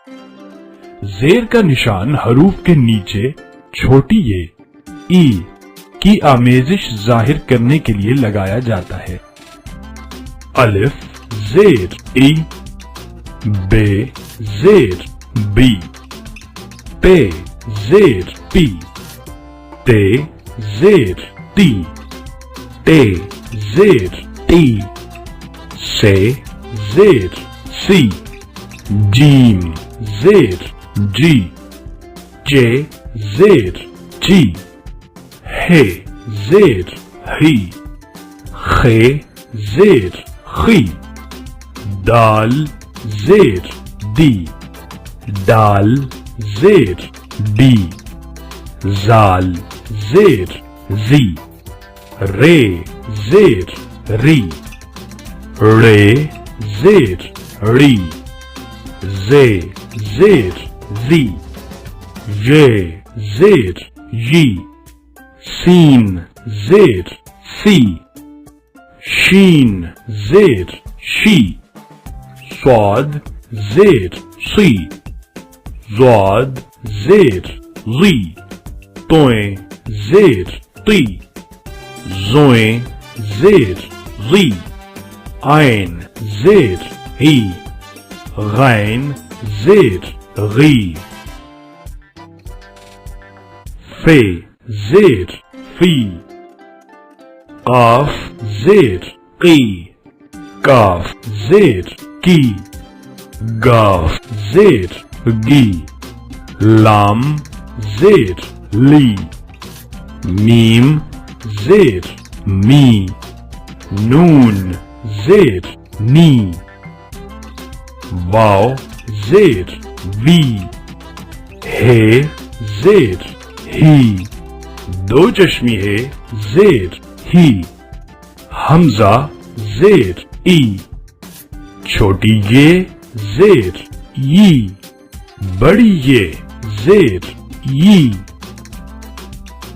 जेर का निशान हरूफ के नीचे छोटी ये ई की आमेजिश जाहिर करने के लिए लगाया जाता है। अलिफ जेर ई, बे जेर बी, पे जेर पी, ते जेर ती, टे जेर टी, से जेर सी, जीम जेर जी, चे जेर जी, हे जेर ही, खे जेर खी, दाल जेर दी, दाल जेर डी, जाल जेर जी, रे जेर री, रे जेर री, जे जेर जी, ये जेर यी, सीन जेर सी, शीन जेर शी, स्वाद जेर सी, ज़ाद जेर ज़ी, तोए जेर ती, ज़ोए जेर ज़ी, आइन जेर ही, गैन जेर गी, फे जेर फी, काफ जेर की, काफ जेर की, गाफ जेर गी, लाम जेर ली, मीम जेर मी, नून जेर नी, वाव जेर वी, हे जेर ही, दो चश्मी है जेर ही, हमजा जेर ई, छोटी ये जेर ई, बड़ी ये जेर ई,